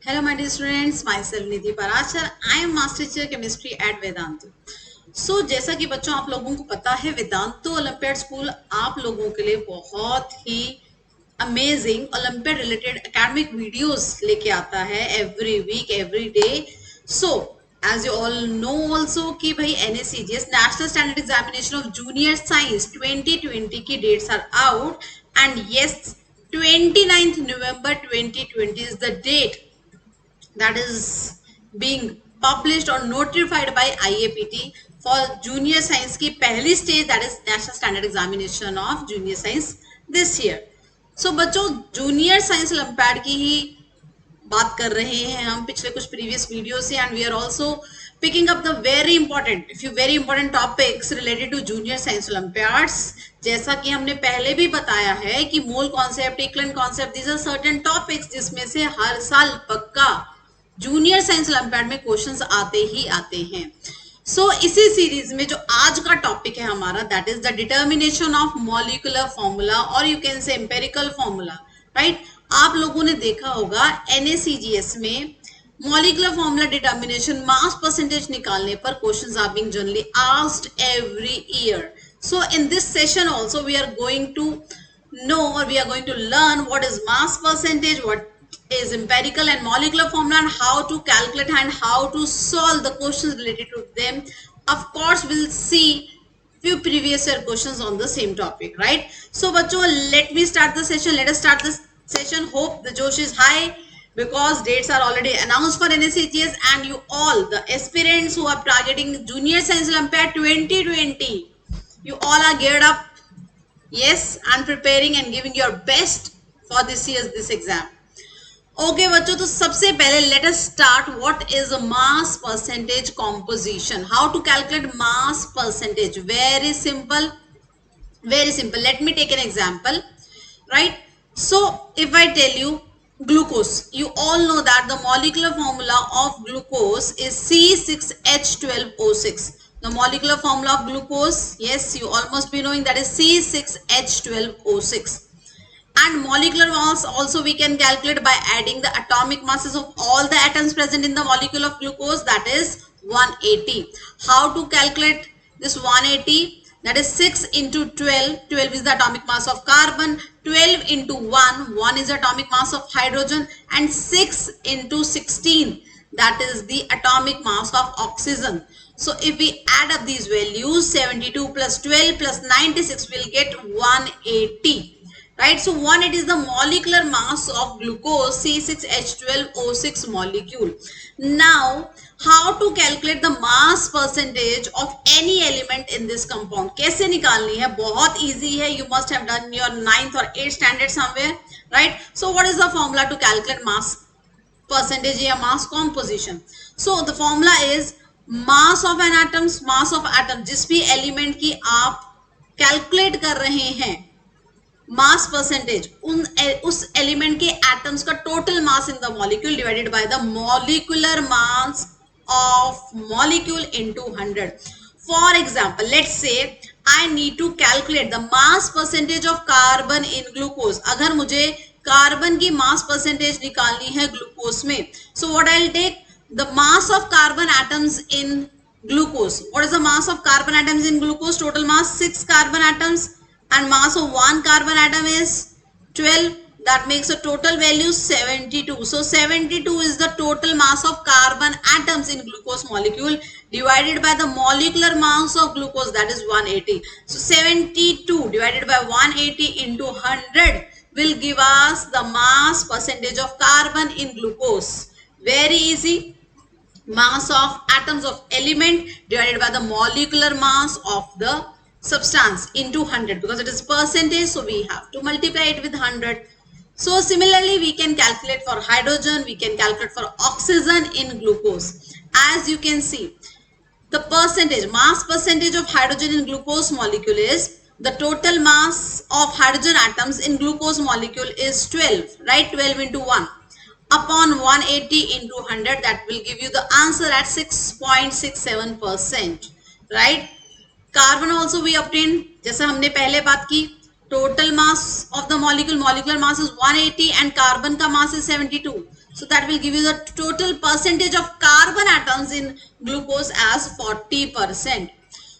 Hello, my dear students. Myself Nidhi Parachar. I am Master Teacher Chemistry at Vedantu. So, जैसा कि बच्चों आप लोगों को पता है वेदांतो ओलंपियाड स्कूल आप लोगों के लिए बहुत ही amazing olympiad related academic videos लेके आता है every week every day. So as you all know also कि भाई NSCGS national standard examination of junior science 2020 की dates are out and yes 29th November 2020 is the date that is being published or notified by IAPT for junior science की पहली stage, that is national standard examination of junior science this year. So बच्चों junior science olympiad की ही बात कर रहे हैं हम पिछले कुछ previous वीडियो से, and we are also picking up the very important topics related to junior science olympiads. जैसा कि हमने पहले भी बताया है कि मोल कॉन्सेप्ट, इक्लन concept, these are certain topics जिसमें से हर साल पक्का जूनियर साइंस ओलंपियाड में क्वेश्चंस आते ही आते हैं. सो इसी सीरीज में जो आज का टॉपिक है हमारा, that is the determination of molecular formula और you can say empirical formula. Right, आप लोगों ने देखा होगा NSCGS में molecular formula determination mass percentage निकालने पर questions are being generally asked every year. So in this session also we are going to know or we are going to learn what is mass percentage, what is empirical and molecular formula, and how to calculate and how to solve the questions related to them. Of course we'll see few previous year questions on the same topic, right? So bachcho, let me start the session. Let us start this session. Hope the josh is high because dates are already announced for NSCGS, and you all the aspirants who are targeting junior science olympiad 2020, you all are geared up, yes, and preparing and giving your best for this exam. Okay बच्चों, तो सबसे पहले let us start what is mass percentage composition. How to calculate mass percentage? Very simple, let me take an example. Right, so if I tell you glucose, you all know that the molecular formula of glucose is C6H12O6. The molecular formula of glucose, yes, you all must be knowing, that is C6H12O6. And molecular mass also we can calculate by adding the atomic masses of all the atoms present in the molecule of glucose, that is 180. How to calculate this 180? That is 6 into 12. 12 is the atomic mass of carbon. 12 into 1. 1 is the atomic mass of hydrogen. And 6 into 16. That is the atomic mass of oxygen. So if we add up these values, 72 plus 12 plus 96 will get 180. Right, so 180 is the molecular mass of glucose C6H12O6 molecule. Now how to calculate the mass percentage of any element in this compound? कैसे निकालनी है? बहुत easy है. You must have done your 9th or 8th standard somewhere, right? So what is the formula to calculate mass percentage या mass composition? So the formula is mass of an atom, जिस भी element की आप calculate कर रहे हैं mass percentage, उस element के एटम्स का total mass in the molecule divided by the molecular mass of molecule into 100. For example, let's say I need to calculate the mass percentage of carbon in glucose. अगर मुझे carbon की mass percentage निकालनी है glucose में, so what I will take the mass of carbon atoms in glucose. What is the mass of carbon atoms in glucose? Total mass 6 carbon atoms and mass of one carbon atom is 12. That makes a total value 72. So 72 is the total mass of carbon atoms in glucose molecule divided by the molecular mass of glucose, that is 180. So 72 divided by 180 into 100 will give us the mass percentage of carbon in glucose. Very easy. Mass of atoms of element divided by the molecular mass of the substance into 100, because it is percentage, so we have to multiply it with 100. So similarly we can calculate for hydrogen, we can calculate for oxygen in glucose. As you can see, the percentage, mass percentage of hydrogen in glucose molecule is, the total mass of hydrogen atoms in glucose molecule is 12, right? 12 into 1 upon 180 into 100, that will give you the answer at 6.67%, right? Carbon also we obtain, जैसा हमने पहले बात की, total mass of the molecule, molecular mass is 180 and carbon का mass is 72. So that will give you the total percentage of carbon atoms in glucose as 40%.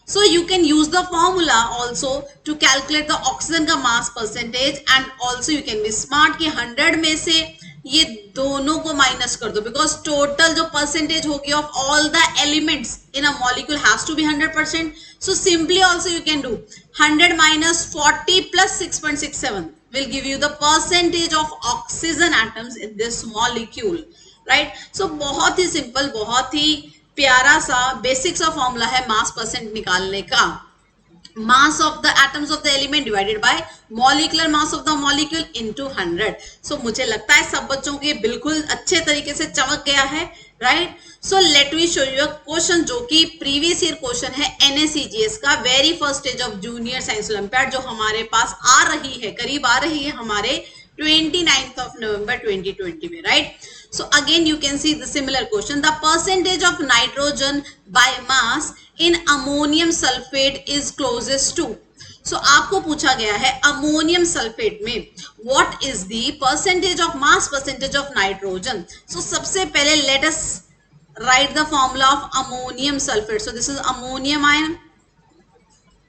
So you can use the formula also to calculate the oxygen का mass percentage, and also you can be smart कि 100 में से ये दोनों को minus कर दो, because total जो percentage होगी of all the elements in a molecule has to be 100%. So simply also you can do 100 minus 40 plus 6.67 will give you the percentage of oxygen atoms in this molecule, right? So बहुत ही simple, बहुत ही प्यारा सा basic सा formula है मास percent निकालने का. mass of the atoms of the element divided by molecular mass of the molecule into 100. So मुझे लगता है सब बच्चों को ये बिल्कुल अच्छे तरीके से चमक गया है, right? So let me show you a question जो कि प्रीवियस ईयर क्वेश्चन है NSCGS का, very first stage of junior science olympiad, जो हमारे पास आ रही है, करीब आ रही है हमारे 29th of November 2020 में, right? So again you can see the similar question. The percentage of nitrogen by mass in ammonium sulfate is closest to. So आपको पूछा गया है अमोनियम सल्फेट में what is the percentage of mass percentage of nitrogen. So सबसे पहले let us write the formula of ammonium sulfate. So this is ammonium ion,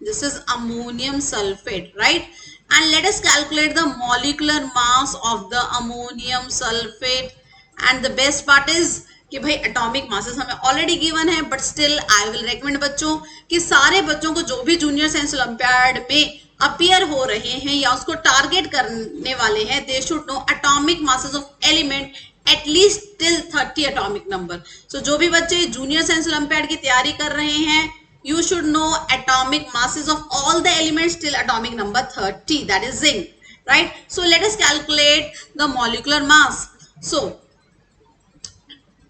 this is ammonium sulfate, right? And let us calculate the molecular mass of the ammonium sulfate. And the best part is कि भाई atomic masses हमें already given है, but still I will recommend बच्चों कि सारे बच्चों को जो भी जूनियर साइंस ओलंपियाड में अपीयर हो रहे हैं या उसको टारगेट करने वाले हैं, they should know atomic masses of element at least till 30 atomic number. So जो भी बच्चे जूनियर साइंस ओलंपियाड की तैयारी कर रहे हैं, you should know atomic masses of all the elements till atomic number 30, that is zinc, right? So let us calculate the molecular mass. So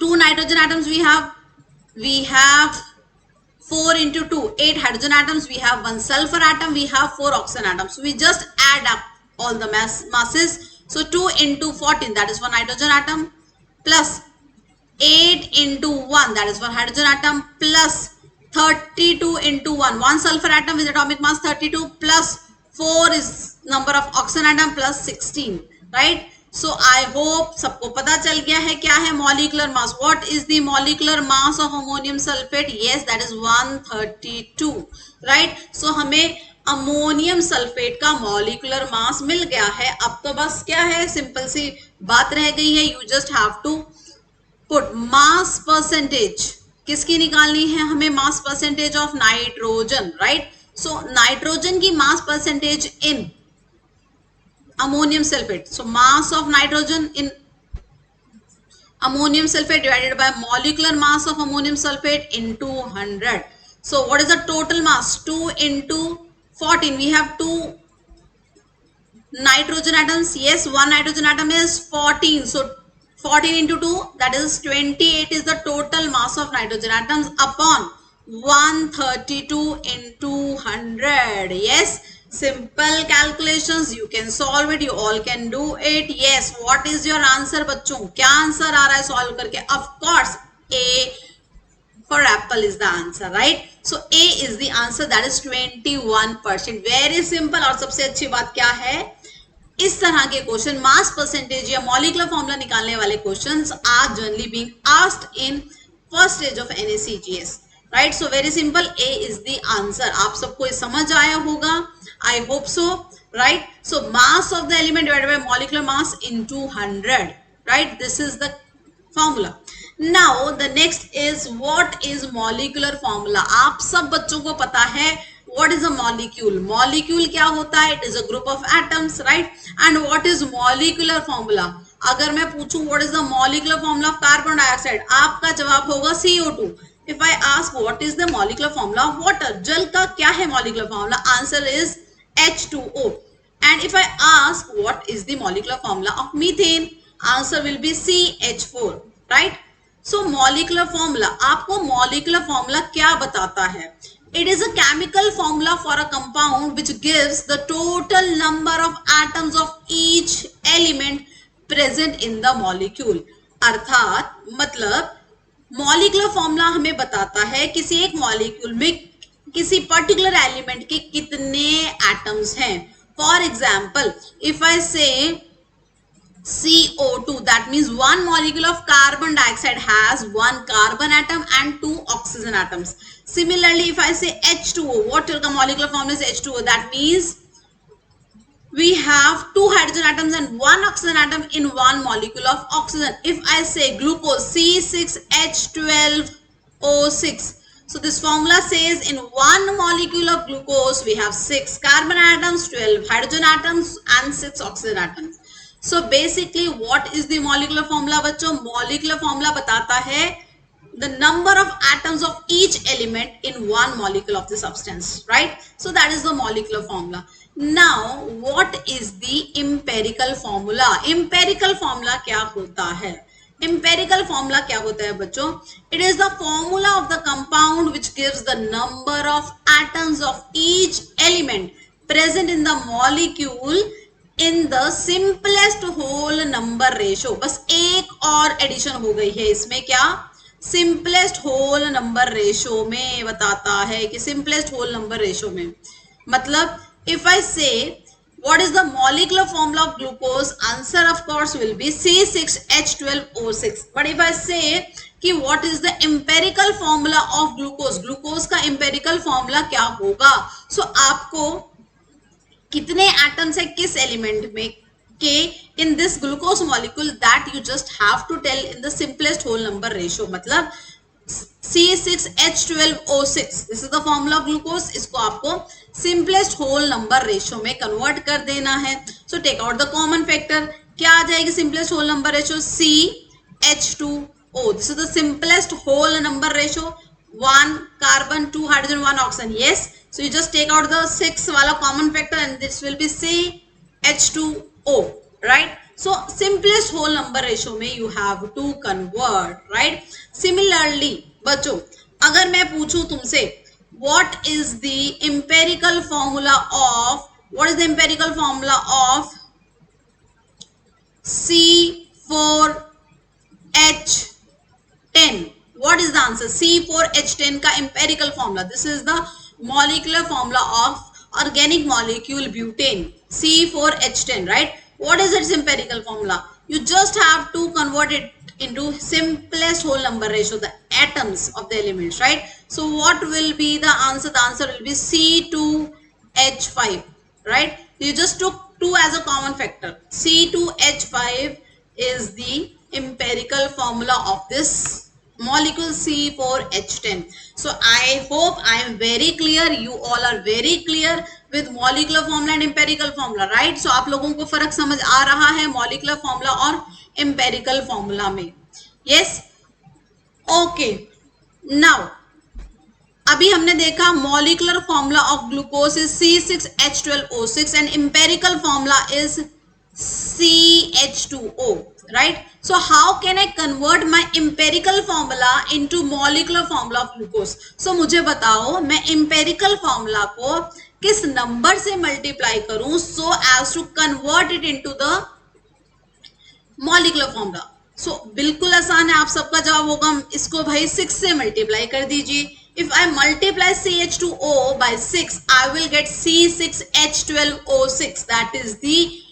2 nitrogen atoms we have 4 into 2, 8 hydrogen atoms, we have 1 sulfur atom, we have 4 oxygen atoms. So we just add up all the masses. So 2 into 14, that is 1 nitrogen atom, plus 8 into 1, that is 1 hydrogen atom, plus 32 into 1 sulfur atom with atomic mass 32, plus 4 is number of oxygen atom, plus 16, right? So I hope सबको पता चल गया है क्या है molecular mass. What is the molecular mass of ammonium sulfate? Yes, that is 132, right? So हमें ammonium sulphate का molecular mass मिल गया है. अब तो बस क्या है, सिंपल सी बात रह गई है. You just have to put mass percentage. किसकी निकालनी है हमें? Mass percentage of nitrogen, right? So nitrogen की mass percentage in ammonium sulphate. So mass of nitrogen in ammonium sulphate divided by molecular mass of ammonium sulphate into 100. So what is the total mass? 2 into 14. We have 2 nitrogen atoms. Yes, 1 nitrogen atom is 14. So 14 into 2, that is 28 is the total mass of nitrogen atoms upon 132 into 100. Yes, simple calculations, you can solve it, you all can do it. Yes, what is your answer बच्चों? क्या answer आ रहा है solve करके? Of course A for apple is the answer, right? So A is the answer, that is 21%. Very simple. और सबसे अच्छी बात क्या है, इस तरह के क्वेश्चन मास परसेंटेज या मॉलिक्यूलर फॉर्मूला निकालने वाले questions are generally being asked in first stage of NSCGS, right? So very simple, A is the answer. आप सबको ये समझ आया होगा, I hope so, right? So mass of the element divided by molecular mass into 100, right? This is the formula. Now the next is what is molecular formula. आप सब बच्चों को पता है what is a molecule. Molecule क्या होता है? It is a group of atoms, right? And what is molecular formula? अगर मैं पूछूं what is the molecular formula of carbon dioxide, आपका जवाब होगा CO2. If I ask what is the molecular formula of water, जल का क्या है molecular formula? Answer is H2O. And if I ask what is the molecular formula of methane, answer will be CH4, right? So molecular formula, आपको molecular formula क्या बताता है? It is a chemical formula for a compound which gives the total number of atoms of each element present in the molecule. अर्थात मतलब molecular formula हमें बताता है किसी एक molecule में किसी particular element के कितने atoms हैं. For example, if I say CO2. That means one molecule of carbon dioxide has one carbon atom and two oxygen atoms. Similarly, if I say H2O, what molecular formula is H2O? That means we have two hydrogen atoms and one oxygen atom in one molecule of oxygen. If I say glucose, C6H12O6. So this formula says in one molecule of glucose we have 6 carbon atoms, 12 hydrogen atoms and 6 oxygen atoms. So basically what is the molecular formula बच्चों? Molecular formula बताता है the number of atoms of each element in one molecule of the substance, right? So that is the molecular formula. Now what is the empirical formula? Empirical formula क्या होता है? Empirical formula क्या होता है बच्चों? It is the formula of the compound which gives the number of atoms of each element present in the molecule in the simplest whole number ratio. बस एक और एडिशन हो गई है इसमें, क्या? सिंपलेस्ट होल नंबर रेशो में बताता है कि सिंपलेस्ट होल नंबर रेशो में मतलब if I say what is the molecular formula of glucose, answer of course will be C6H12O6. But if I say कि what is the empirical formula of glucose, glucose का empirical formula क्या होगा? So आपको कितने atoms है किस element में के in this glucose molecule, that you just have to tell in the simplest whole number ratio. मतलब C6H12O6, this is the formula of glucose. इसको आपको simplest whole number ratio में convert कर देना है. So take out the common factor. क्या आ जाएगी simplest whole number ratio? CH2O. This is the simplest whole number ratio. 1 carbon, 2 hydrogen, 1 oxygen. Yes. So you just take out the 6 वाला common factor and this will be CH2O, right? So simplest whole number ratio में you have to convert, right? Similarly बच्चों अगर मैं पूछूं तुमसे what is the empirical formula of C4H10? What is the answer? C4H10 का empirical formula. This is the molecular formula of organic molecule butane, C4H10, right? What is its empirical formula? You just have to convert it into simplest whole number ratio, the atoms of the elements, right? So what will be the answer? The answer will be C2H5, right? You just took 2 as a common factor. C2H5 is the empirical formula of this molecule C4H10. So I hope I am very clear. You all are very clear with molecular formula and empirical formula, right? So आप लोगों को फर्क समझ आ रहा है molecular formula और empirical formula में. Yes? Okay. Now अभी हमने देखा molecular formula of glucose is C6H12O6 and empirical formula is CH2O, right? So how can I convert my empirical formula into molecular formula of glucose? So मुझे बताओ मैं empirical formula को किस number से multiply करूं so as to convert it into the molecular formula. So बिल्कुल आसान है, आप सबका जवाब होगा इसको भाई 6 से मल्टीप्लाई कर दीजिए. If I multiply CH2O by 6, I will get C6H12O6. That is the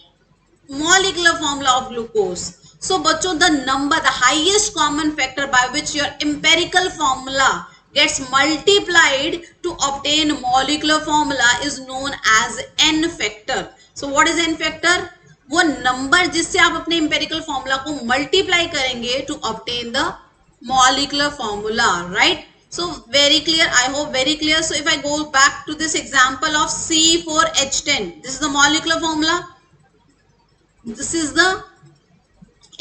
molecular formula of glucose. So बच्चों the number, the highest common factor by which your empirical formula gets multiplied to obtain molecular formula is known as n factor. So what is n factor? वो number जिससे आप अपने empirical formula को multiply करेंगे to obtain the molecular formula, right? So very clear, I hope very clear. So if I go back to this example of C4H10, this is the molecular formula, this is the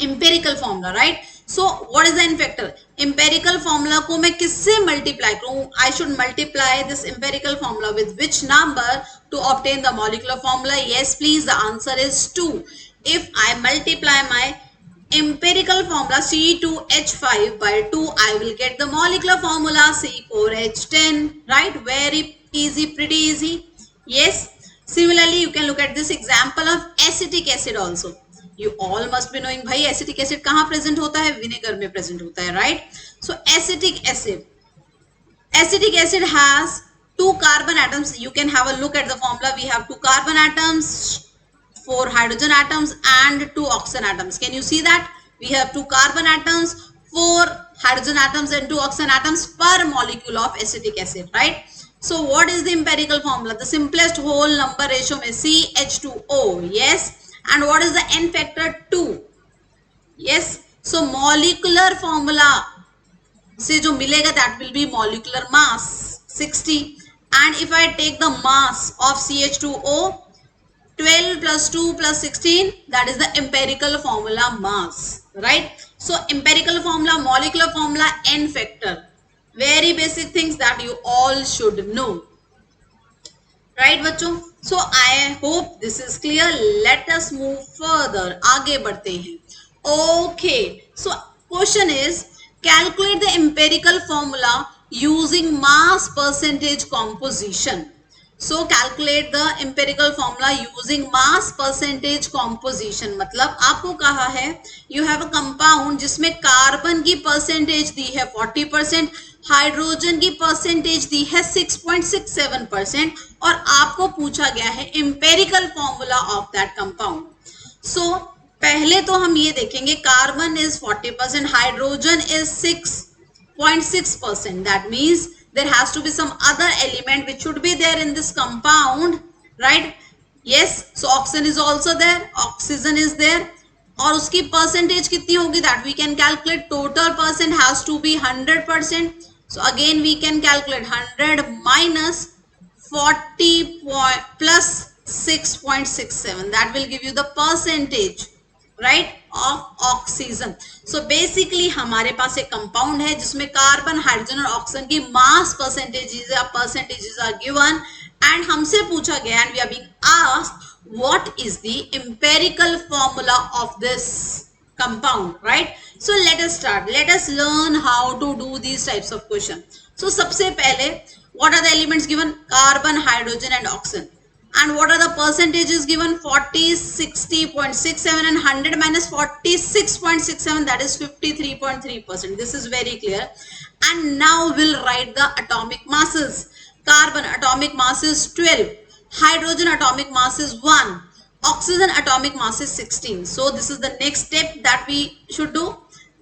empirical formula, right? So what is the n factor? Empirical formula को मैं किससे multiply करूँ? I should multiply this empirical formula with which number to obtain the molecular formula? Yes, please. The answer is 2. If I multiply my empirical formula C2H5 by 2, I will get the molecular formula C4H10, right? Very easy, pretty easy. Yes. Similarly, you can look at this example of acetic acid also. You all must be knowing भाई acetic acid कहाँ present होता है? Vinegar में present होता है, right? So acetic acid has 2 carbon atoms. You can have a look at the formula. We have 2 carbon atoms, 4 hydrogen atoms and 2 oxygen atoms. Can you see that? We have 2 carbon atoms, 4 hydrogen atoms and 2 oxygen atoms per molecule of acetic acid, right? So what is the empirical formula? The simplest whole number ratio में CH2O, yes. And what is the N factor? 2, yes. So molecular formula से जो मिलेगा that will be molecular mass 60. And if I take the mass of CH2O, 12 plus 2 plus 16, that is the empirical formula mass, right? So empirical formula, molecular formula, N factor, very basic things that you all should know, right बच्चों? So I hope this is clear. Let us move further. आगे बढ़ते हैं. Okay, so question is calculate the empirical formula using mass percentage composition. So calculate the empirical formula using mass percentage composition. मतलब आपको कहा है you have a compound जिसमें carbon की percentage दी है 40%, हाइड्रोजन की परसेंटेज दी है 6.67% और आपको पूछा गया है empirical formula of that compound. So पहले तो हम ये देखेंगे carbon is 40%, hydrogen is 6.6%. That means there has to be some other element which should be there in this compound, right? Yes, so oxygen is also there, oxygen is there, और उसकी percentage कितनी होगी? That we can calculate. Total percent has to be 100%. So again we can calculate 100 minus 40 plus 6.67. That will give you the percentage, right, of oxygen. So basically हमारे पास एक compound है जिसमें carbon, hydrogen और oxygen की mass percentages are given and हमसे पूछा गया and we are being asked what is the empirical formula of this compound, right? So let us start. Let us learn how to do these types of question. So सबसे पहले what are the elements given? Carbon, hydrogen and oxygen. And what are the percentages given? 40, 60.67 and 100 minus 46.67, that is 53.3%. This is very clear. And now we'll write the atomic masses. Carbon atomic mass is 12. Hydrogen atomic mass is 1. Oxygen atomic mass is 16. So this is the next step that we should do.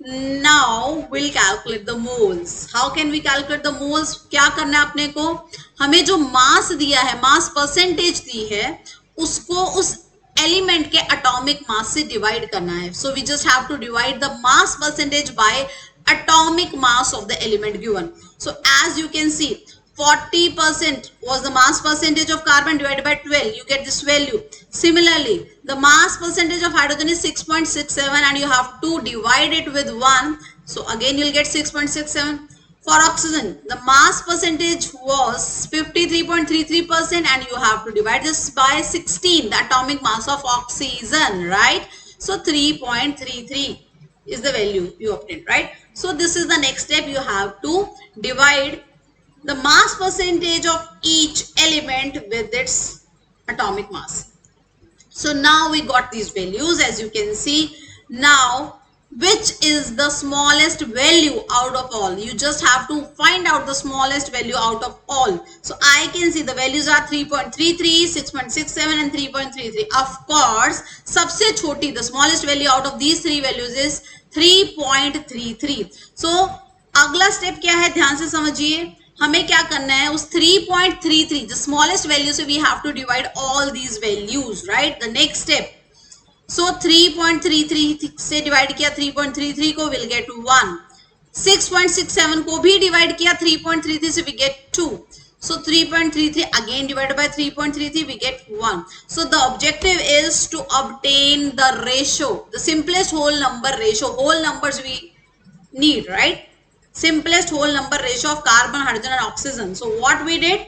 Now we'll calculate the moles. How can we calculate the moles? क्या करना है अपने को? हमें जो मास दिया है, mass percentage दी है, उसको उस एलिमेंट के एटॉमिक मास से डिवाइड करना है. So we just have to divide the mass percentage by atomic mass of the element given. So as you can see, 40% was the mass percentage of carbon divided by 12. You get this value. Similarly, the mass percentage of hydrogen is 6.67 and you have to divide it with 1. So again you'll get 6.67. For oxygen, the mass percentage was 53.33% and you have to divide this by 16, the atomic mass of oxygen, right? So 3.33 is the value you obtained, right? So this is the next step. You have to divide the mass percentage of each element with its atomic mass. So now we got these values, as you can see. Now, which is the smallest value out of all? You just have to find out the smallest value out of all. So I can see the values are 3.33, 6.67 and 3.33. Of course, सबसे छोटी, the smallest value out of these three values is 3.33. So अगला step क्या है? ध्यान से समझिए. हमें क्या करना है? उस 3.33 the smallest value से we have to divide all these values, right? The next step. So 3.33 से डिवाइड किया 3.33 को, will get 1. 6.67 को भी डिवाइड किया 3.33 से, we get 2. So 3.33 again divided by 3.33, we get 1. So the objective is to obtain the ratio, the simplest whole number ratio. Whole numbers we need, right? Simplest whole number ratio of carbon, hydrogen and oxygen. So what we did,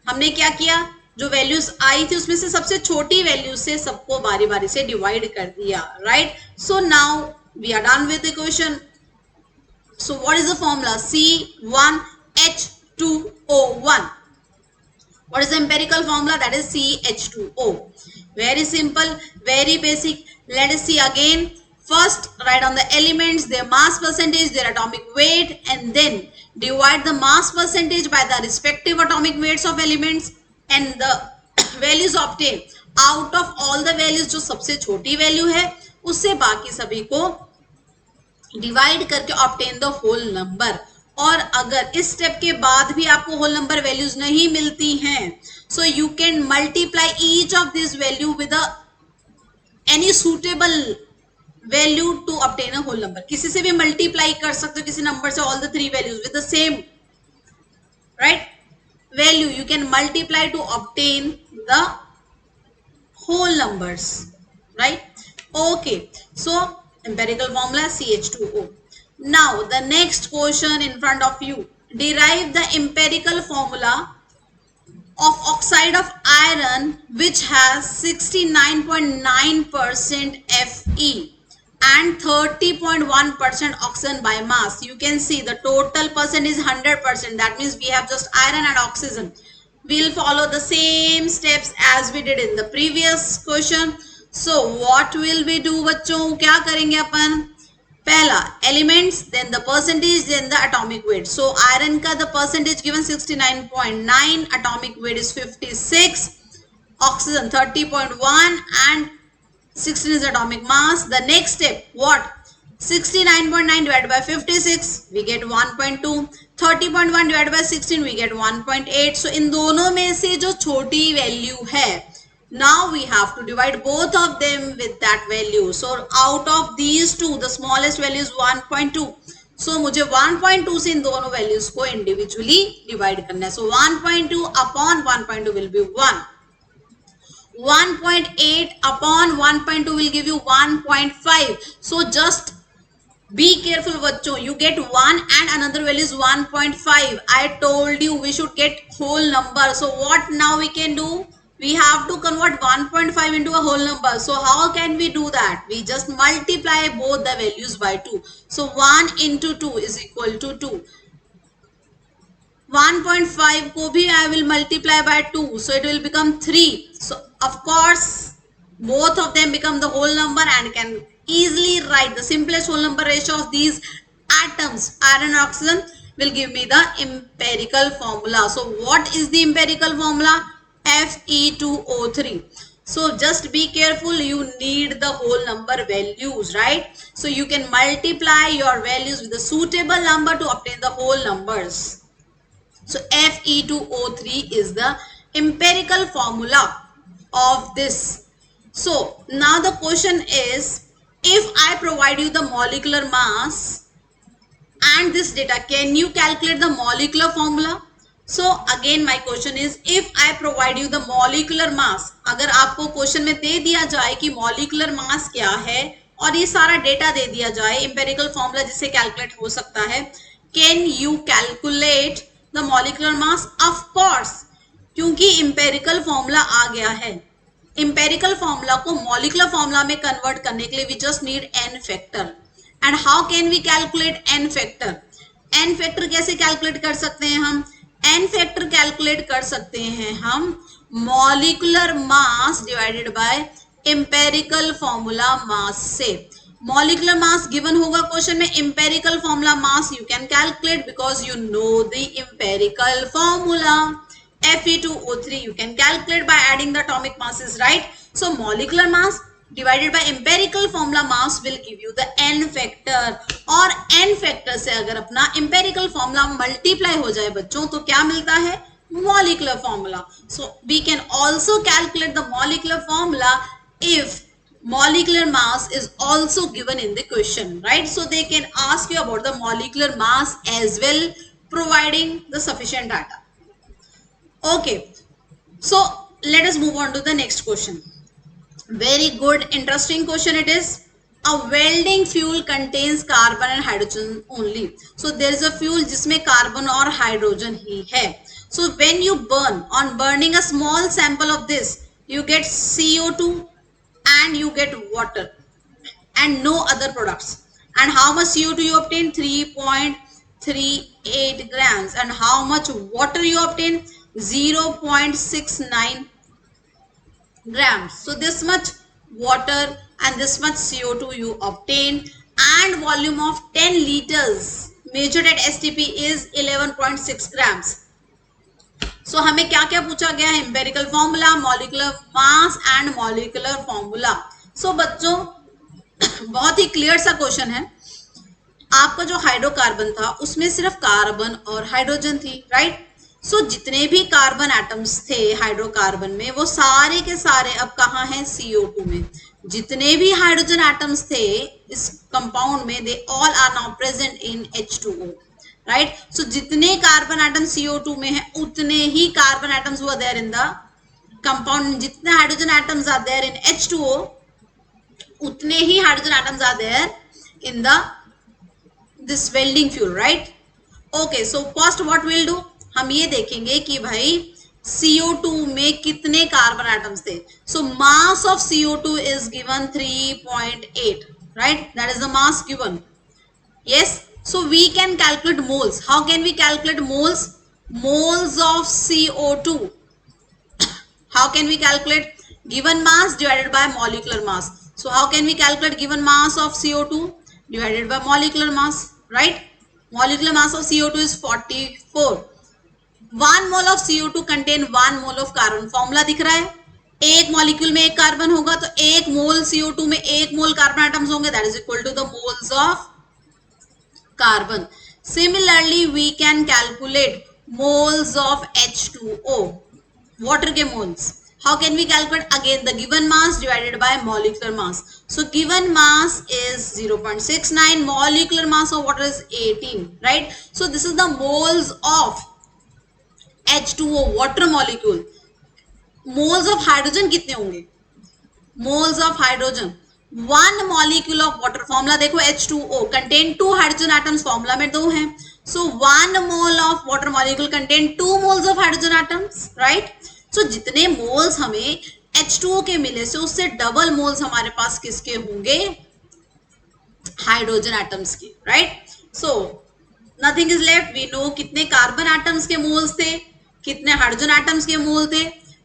हमने क्या किया? जो values आई थी उसमें से सबसे छोटी value से सबको बारी बारी से डिवाइड कर दिया, right? So now we are done with the question. So what is the formula? C1H2O1. What is the empirical formula? That is CH2O. Very simple, very basic. Let us see again. First, write on the elements, their mass percentage, their atomic weight, and then divide the mass percentage by the respective atomic weights of elements and the values obtained out of all the values जो सबसे छोटी value है उससे बाकी सभी को divide करके obtain the whole number. और अगर इस स्टेप के बाद भी आपको होल नंबर वैल्यूज नहीं मिलती हैं, so you can multiply each of this value with any suitable value to obtain a whole number. किसी से भी मल्टीप्लाई कर सकते हो, किसी नंबर से, all the three values with the same right value you can multiply to obtain the whole numbers, right? Okay, so empirical formula CH2O. Now the next question in front of you, derive the empirical formula of oxide of iron which has 69.9% Fe and 30.1% oxygen by mass. You can see the total percent is 100%. That means we have just iron and oxygen. We'll follow the same steps as we did in the previous question. So what will we do बच्चों, क्या करेंगे अपन? पहला elements, then the percentage, then the atomic weight. So iron का the percentage given 69.9, atomic weight is 56, oxygen 30.1 and 16 is atomic mass. The next step, what? 69.9 divided by 56, we get 1.2. 30.1 divided by 16, we get 1.8. So in दोनों में से जो छोटी value है, now we have to divide both of them with that value. So out of these two, the smallest value is 1.2. So मुझे 1.2 से इन दोनों values को individually divide करना है. So 1.2 upon 1.2 will be 1. 1.8 upon 1.2 will give you 1.5. So just be careful बच्चों, you get 1 and another value is 1.5. I told you we should get whole number. So what now we can do? We have to convert 1.5 into a whole number. So how can we do that? We just multiply both the values by 2. So 1 into 2 is equal to 2. 1.5 को भी I will multiply by 2. So it will become 3. So of course both of them become the whole number and can easily write the simplest whole number ratio of these atoms, iron and oxygen, will give me the empirical formula. So what is the empirical formula? Fe2O3. So just be careful, you need the whole number values, right? So you can multiply your values with a suitable number to obtain the whole numbers. So Fe2O3 is the empirical formula of this. So now the question is, if I provide you the molecular mass and this data, can you calculate the molecular formula? So again my question is, if I provide you the molecular mass, अगर आपको question में दे दिया जाए कि molecular mass क्या है और ये सारा डेटा दे दिया जाए, empirical formula जिससे कैलकुलेट हो सकता है, can you calculate the molecular mass? Of course, क्योंकि empirical formula आ गया है. empirical formula को molecular formula में convert करने के लिए we just need n factor. And how can we calculate n factor? n factor कैसे calculate कर सकते हैं हम? n factor calculate कर सकते हैं हम molecular mass divided by empirical formula mass से. molecular mass given होगा क्वेश्चन में, empirical formula mass you can calculate because you know the empirical formula. Fe2O3 you can calculate by adding the atomic masses, right? So molecular mass divided by empirical formula mass will give you the n factor. और n factor से अगर अपना empirical formula multiply हो जाए बच्चों तो क्या मिलता है? molecular formula. So we can also calculate the molecular formula if molecular mass is also given in the question, right? So they can ask you about the molecular mass as well, providing the sufficient data. Okay, so let us move on to the next question. Very good, interesting question it is. A welding fuel contains carbon and hydrogen only. So there is a fuel जिसमें carbon और hydrogen ही है. So when you burn, on burning a small sample of this, you get CO2 and you get water and no other products. And how much CO2 you obtain? 3.38 grams. And how much water you obtain? 0.69 grams. So this much water and this much CO2 you obtain, and volume of 10 liters measured at STP is 11.6 grams. सो हमें क्या क्या पूछा गया है, empirical formula, molecular mass and molecular formula. So बच्चों बहुत ही clear सा question है। आपका जो हाइड्रोकार्बन था उसमें सिर्फ कार्बन और हाइड्रोजन थी, राइट। सो जितने भी कार्बन एटम्स थे हाइड्रोकार्बन में वो सारे के सारे अब कहाँ हैं, CO2 में। जितने भी हाइड्रोजन एटम्स थे इस कंपाउंड में they all are now present in H2O, right. So जितने कार्बन एटम CO2 में है उतने ही carbon atoms were there in the compound. जितने hydrogen atoms are there in H2O उतने ही hydrogen atoms are there in the this welding fuel, right. Okay, so first what will do, हम ये देखेंगे कि भाई CO2 में कितने कार्बन एटम्स थे। So mass of CO2 is given 3.8, right, that is the mass given. Yes, so we can calculate moles. How can we calculate moles? Moles of CO2. How can we calculate? Given mass divided by molecular mass. So how can we calculate given mass of CO2 divided by molecular mass, right? Molecular mass of CO2 is 44. 1 mole of CO2 contain 1 mole of carbon. Formula दिख रहा है, एक molecule में एक carbon होगा तो एक मोल CO2 में एक मोल कार्बन एटम्स होंगे, that is equal to the moles of carbon. Similarly, we can calculate moles of H2O, water के moles. How can we calculate? Again, the given mass divided by molecular mass. So given mass is 0.69, molecular mass of water is 18, right? So this is the moles of H2O, water molecule. Moles of hydrogen कितने होंगे? Moles of hydrogen, 1 molecule of water, formula देखो H2O contain 2 hydrogen atoms, formula में 2 हैं। So 1 mole of water molecule contain 2 moles of hydrogen atoms, right. So जितने moles हमें H2O के मिले से उससे डबल मोल्स हमारे पास किसके होंगे, हाइड्रोजन एटम्स के, right. So nothing is left, we know कितने कार्बन एटम्स के मोल्स थे, कितने हाइड्रोजन एटम्स के मोल थे,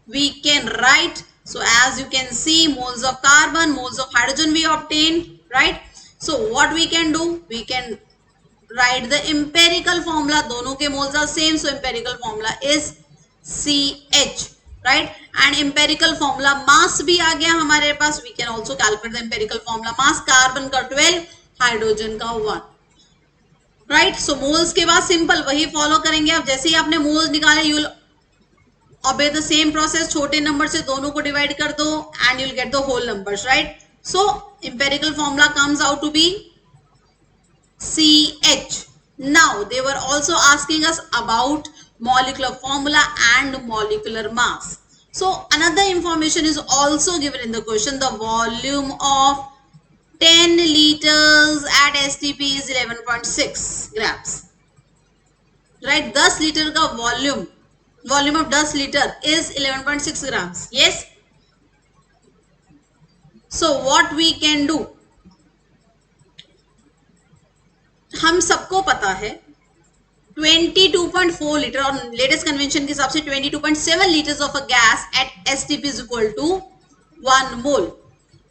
we can write. So as you can see, moles of carbon, moles of hydrogen we obtained, right? So what we can do, we can write the empirical formula. दोनों के moles are same, so empirical formula is CH, right? And empirical formula mass भी आ गया हमारे पास. We can also calculate the empirical formula mass. Carbon का 12, hydrogen का 1, right? So moles के बाद simple वही follow करेंगे. अब जैसे ही आपने moles निकाले, you will obey the same process. छोटे नंबर से दोनों को डिवाइड कर दो and you'll get the whole numbers, right? So empirical formula comes out to be CH. Now they were also asking us about molecular formula and molecular mass. So another information is also given in the question. The volume of 10 liters at STP is 11.6 grams, right? 10 litre का volume of 10 liter is 11.6 grams. Yes. So what we can do, हम सबको पता है 22.4 litre और latest convention के हिसाब से 22.7 liters of a gas at STP is equal to 1 mole,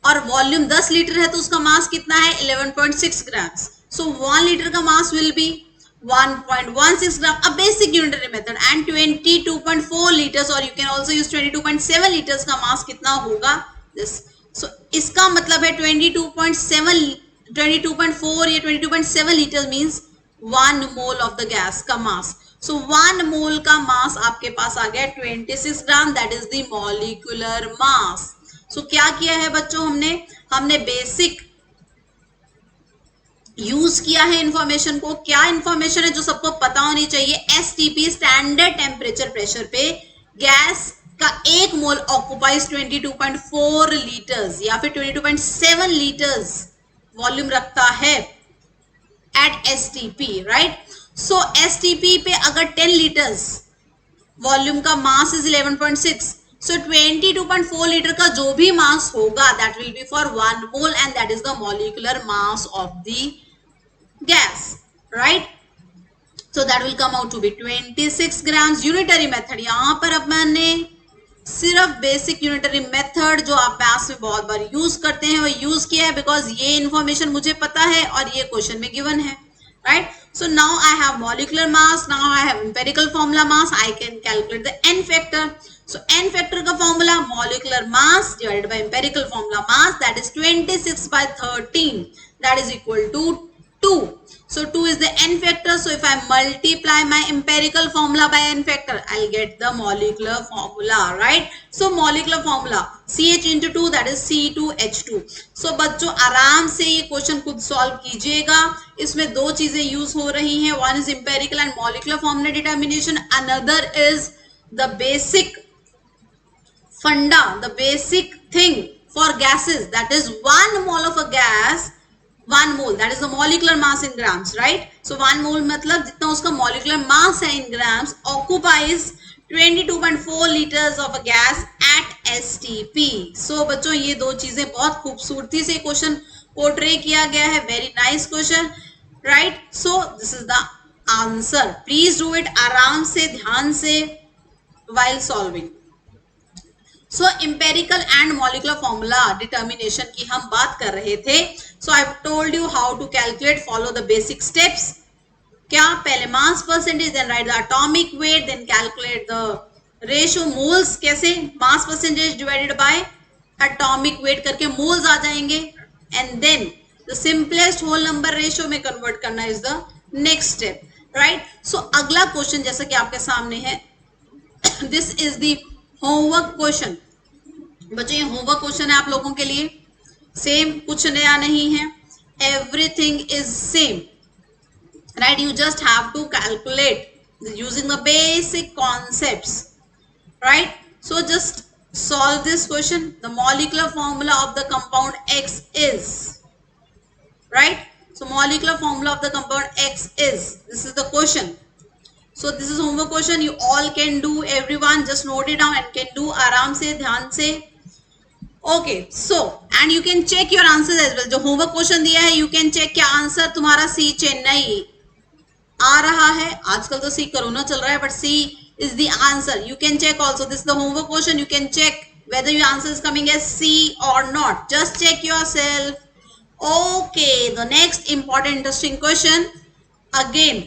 और वॉल्यूम 10 लीटर है तो उसका मास कितना है, 11.6 ग्राम्स. सो 1 लीटर का mass will be 1.16 gram, a basic unitary method, and 22.4 liters, or you can also use 22.7 liters का मास कितना होगा this. So इसका मतलब है 22.4 या 22.7 liters means 1 mole of the gas का मास. So 1 mole का मास आपके पास आ गया 26 ग्राम, that is the molecular mass. So क्या किया है बच्चों, हमने बेसिक यूज किया है इंफॉर्मेशन को. क्या इंफॉर्मेशन है जो सबको पता होनी चाहिए, STP स्टैंडर्ड टेम्परेचर प्रेशर पे गैस का 1 मोल ऑक्युपाइज 22.4 लीटर्स या फिर 22.7 लीटर्स वॉल्यूम रखता है एट STP, राइट. सो STP पे अगर 10 लीटर्स वॉल्यूम का मास इज 11.6, so 22.4 लीटर का जो भी मास होगा that will be for 1 mole and that is the molecular mass of the gas, right? So that will come out to be 26 grams. Unitary method, यहाँ पर अब मैंने सिर्फ बेसिक यूनिटरी मेथड जो आप मैथ्स में बहुत बार यूज करते हैं वो यूज किया है, बिकॉज ये इंफॉर्मेशन मुझे पता है और ये क्वेश्चन में गिवन है, right. So So now I have molecular mass, now I have empirical formula mass, I can calculate the n factor. So n factor का formula molecular mass divided by empirical formula mass, that is 26 by 13, that is equal to 2. So 2 is the n factor. So if I multiply my empirical formula by n factor, I'll get the molecular formula, right? So molecular formula CH into 2, that is C2H2. So बच्चों आराम से ये question खुद solve कीजिएगा. इसमें दो चीजें use हो रही हैं. One is empirical and molecular formula determination. Another is the basic funda, the basic thing for gases, that is 1 mole of a gas, 1 mole, that is the molecular mass in grams, right? So 1 mole मतलब जितना उसका molecular mass है in grams occupies 22.4 liters of a gas at STP. So बच्चों ये दो चीजें बहुत खूबसूरती से क्वेश्चन पोर्ट्रे किया गया है. Very nice question, right? So this is the answer. Please do it आराम से, ध्यान से while solving. So empirical and molecular formula determination की हम बात कर रहे थे. So I told you how to calculate. Follow the basic steps. क्या? पहले mass percentage, then write the atomic weight, then calculate the ratio. Moles कैसे? Mass percentage divided by atomic weight करके मोल्स आ जाएंगे. And then the simplest whole number ratio में convert करना is the next step, right? So अगला question जैसा कि आपके सामने है, this is the homework question. बच्चों ये होमवर्क क्वेश्चन है आप लोगों के लिए. सेम, कुछ नया नहीं है. Everything is same, right? You just have to calculate using the basic concepts, right? So just solve this question. The molecular formula of the compound X is, right? So molecular formula of the compound X is, this is the question. So this is homework question. You all can do, everyone just note it down and can do आराम से, ध्यान से. Okay, so and you can check your answers as well. जो homework question दिया है you can check क्या answer तुम्हारा C Chennai आ रहा है. आजकल तो C कोरोना चल रहा है, but C is the answer. You can check also. This is the homework question. You can check whether your answer is coming as C or not. Just check yourself. Okay, the next important interesting question, again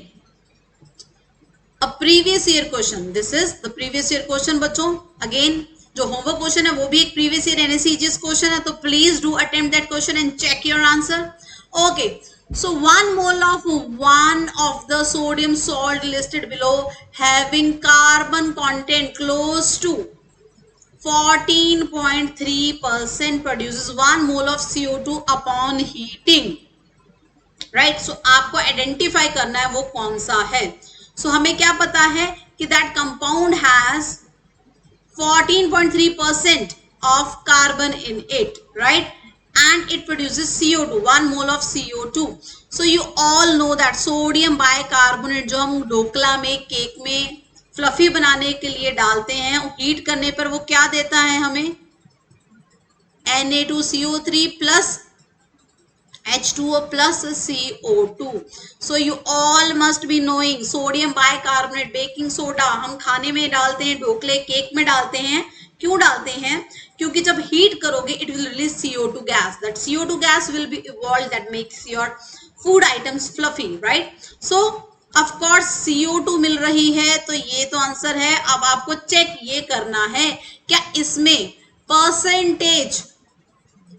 a previous year question. This is the previous year question बच्चों. Again जो homework question है वो भी एक previous year NSCGS question है, तो please do attempt that question and check your answer. Okay, so 1 mole of one of the sodium salt listed below having carbon content close to 14.3% produces 1 mole of CO2 upon heating, right? So आपको identify करना है वो कौन सा है. So हमें क्या पता है कि that compound has 14.3% of carbon in it, right? And it produces CO2, 1 mole of CO2. So you all know that sodium bicarbonate जो हम ढोकला में, केक में फ्लफी बनाने के लिए डालते हैं, हीट करने पर वो क्या देता है हमें? Na2CO3 plus H2O plus CO2. So you all must be knowing sodium bicarbonate, baking soda हम खाने में डालते हैं, ढोकले केक में डालते हैं. क्यों डालते हैं? क्योंकि जब हीट करोगे it will release CO2 gas. That CO2 gas will be evolved that makes your food items fluffy, right? So of course CO2 मिल रही है, तो ये तो आंसर है. अब आपको चेक ये करना है क्या इसमें percentage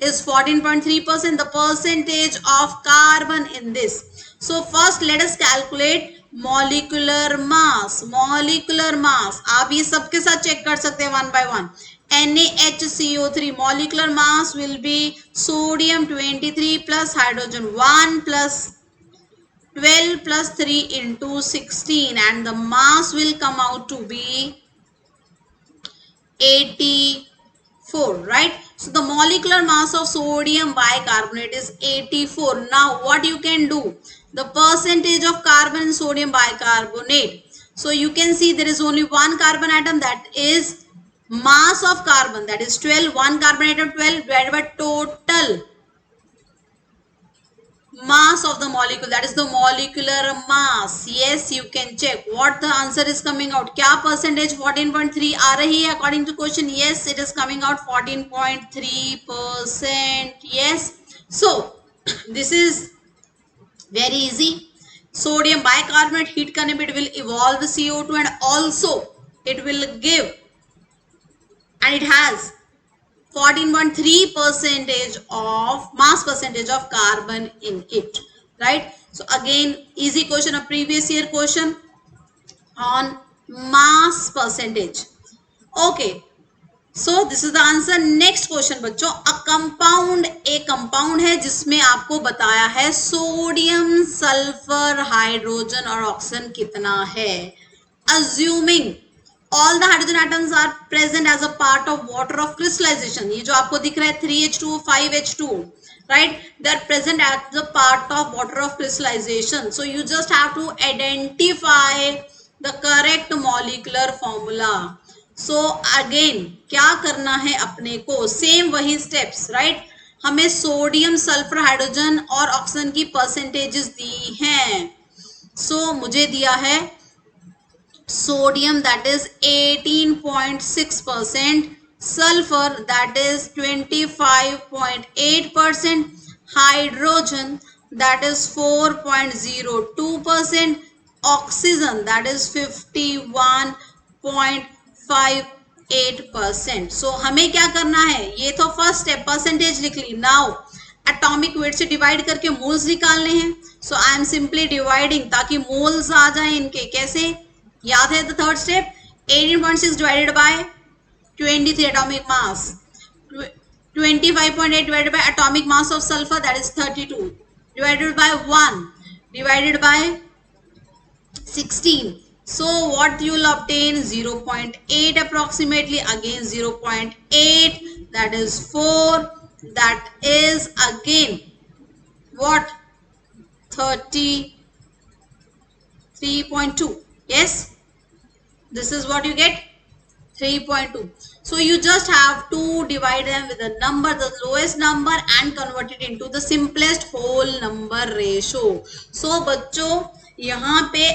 is 14.3%, the percentage of carbon in this. So first let us calculate molecular mass. Molecular mass आप ये सबके साथ चेक कर सकते हैं one by one. NaHCO3 molecular mass will be sodium 23 plus hydrogen 1 plus 12 plus 3 into 16, and the mass will come out to be 84, right? So the molecular mass of sodium bicarbonate is 84. Now what you can do? The percentage of carbon in sodium bicarbonate. So you can see there is only one carbon atom, that is mass of carbon, that is 12. One carbon atom 12 divided by total mass of the molecule, that is the molecular mass. Yes, you can check what the answer is coming out. क्या percentage 14.3 आ रही है according to question? Yes, it is coming out 14.3%. Yes, so this is very easy. Sodium bicarbonate heat करने पे it will evolve CO2 and also it will give, and it has 14.3 percentage of mass percentage of carbon in it, right? So again, easy question, a previous year question on mass percentage. Okay, so this is the answer. Next question बच्चों, a compound, एक compound है जिसमें आपको बताया है sodium, sulphur, hydrogen और oxygen कितना है. Assuming all the hydrogen atoms are present as a part of water of crystallization. ये जो आपको दिख रहा है 3H2 5H2, right, they are present as the part of water of crystallization. So you just have to identify the correct molecular formula. So again क्या करना है अपने को, सेम वही स्टेप्स, राइट. हमें सोडियम, सल्फर, हाइड्रोजन और oxygen की percentages दी हैं. सो मुझे दिया है sodium that is 18.6%, sulfur that is 25.8%, hydrogen that is 4.02%, oxygen that is 51.58%. सो हमें क्या करना है, ये तो फर्स्ट स्टेप परसेंटेज लिख ली. नाउ एटॉमिक वेट से डिवाइड करके मोल्स निकालने हैं. सो आई एम सिंपली डिवाइडिंग ताकि मोल्स आ जाए इनके. कैसे याद है the third step, 18.6 divided by 23 atomic mass, 25.8 divided by atomic mass of sulfur that is 32 divided by 1 divided by 16. So what you will obtain 0.8 approximately, again 0.8, that is 4, that is again what, 33.2. yes, this is what you get, 3.2. So you just have to divide them with the number, the lowest number, and convert it into the simplest whole number ratio. So बच्चों यहाँ पे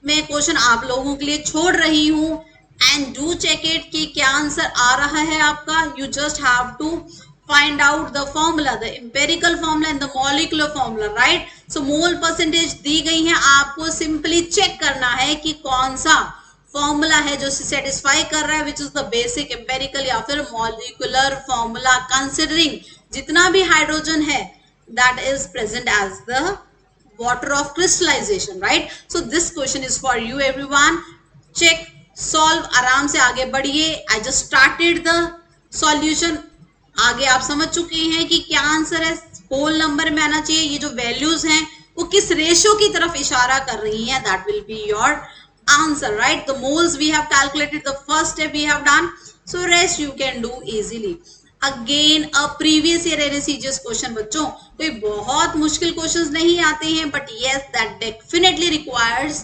मैं question आप लोगों के लिए छोड़ रही हूँ, एंड डू चेक इट कि क्या आंसर आ रहा है आपका. You just have to find out the formula, the empirical formula and the molecular formula, right? So mole percentage दी गई है, आपको simply check करना है कि कौन सा फॉर्मूला है जो सेटिस्फाई कर रहा है, which is the basic empirical या फिर मॉलिक्यूलर फॉर्मूला, कंसिडरिंग जितना भी हाइड्रोजन है that is present as the water of crystallization, right. So this question is for you everyone. Check, solve, आराम से आगे बढ़िए. I just started the solution. आगे आप समझ चुके हैं कि क्या आंसर है, होल नंबर में आना चाहिए. ये जो वैल्यूज हैं वो किस रेशियो की तरफ इशारा कर रही हैं, that will be your answer, right? The moles we have calculated, the first step we have done, so rest you can do easily. Again a previous year NSCGS question बच्चों, कोई बहुत मुश्किल क्वेश्चंस नहीं आते हैं, but yes that definitely requires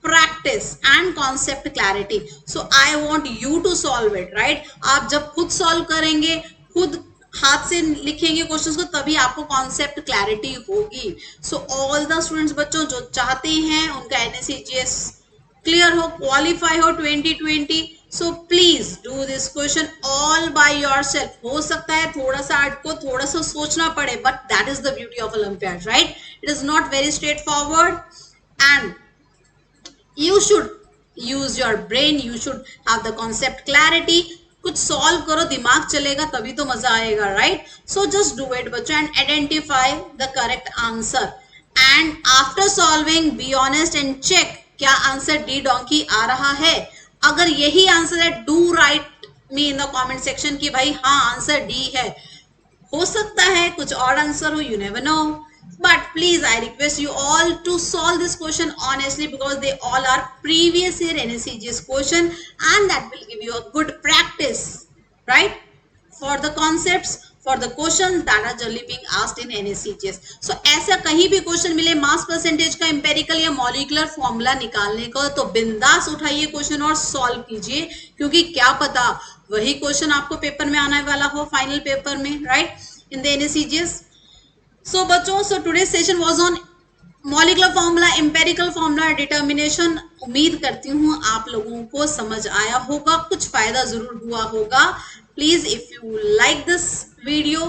practice and concept clarity. So I want you to solve it, right? आप जब खुद solve करेंगे, खुद हाथ से लिखेंगे क्वेश्चंस को, तभी आपको कॉन्सेप्ट क्लैरिटी होगी. सो ऑल द स्टूडेंट्स बच्चों जो चाहते हैं उनका NSCGS क्लियर हो, क्वालिफाई हो 2020, so please do this question all by yourself. हो सकता है थोड़ा सा आपको थोड़ा सा सोचना पड़े, but that is the beauty of olympiad, right. It is not very straightforward and you should use your brain, you should have the concept clarity. कुछ सॉल्व करो, दिमाग चलेगा तभी तो मजा आएगा, राइट. सो जस्ट डू इट बच्चों and identify the correct answer, and after solving be honest and check क्या आंसर डी डोंकी आ रहा है. अगर यही आंसर है, do right me in the comment section कि भाई हाँ आंसर डी है. हो सकता है कुछ और आंसर हो, you never know, but please I request you all to solve this question honestly because they all are previous year NSCGS question and that will give you a good practice, right, for the concepts, for the questions that are generally being asked in NSCGS. So ऐसा कहीं भी question मिले mass percentage का empirical या molecular formula निकालने का, तो बिंदास उठाइए क्वेश्चन और सॉल्व कीजिए, क्योंकि क्या पता वही क्वेश्चन आपको पेपर में आने वाला हो, फाइनल पेपर में, राइट, इन द NSCGS. सो बच्चों, so today session was on molecular formula, empirical formula determination. उम्मीद करती हूँ आप लोगों को समझ आया होगा, कुछ फायदा जरूर हुआ होगा. Please, if you like this video,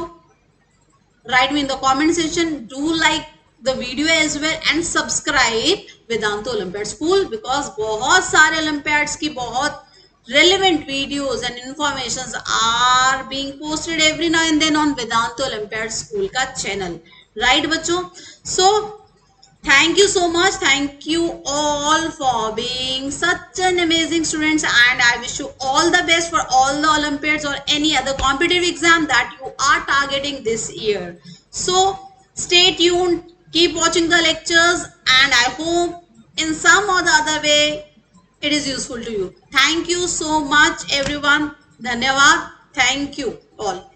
write me in the comment section. Do like the video as well and subscribe Vedantu Olympiad School, because बहुत सारे Olympiads की बहुत relevant videos and informations are being posted every now and then on Vedantu Olympiad School का channel, right बच्चों? So thank you so much. Thank you all for being such an amazing students, and I wish you all the best for all the Olympiads or any other competitive exam that you are targeting this year. So stay tuned, keep watching the lectures, and I hope in some or the other way it is useful to you. Thank you so much everyone. Dhanyavad. Thank you all.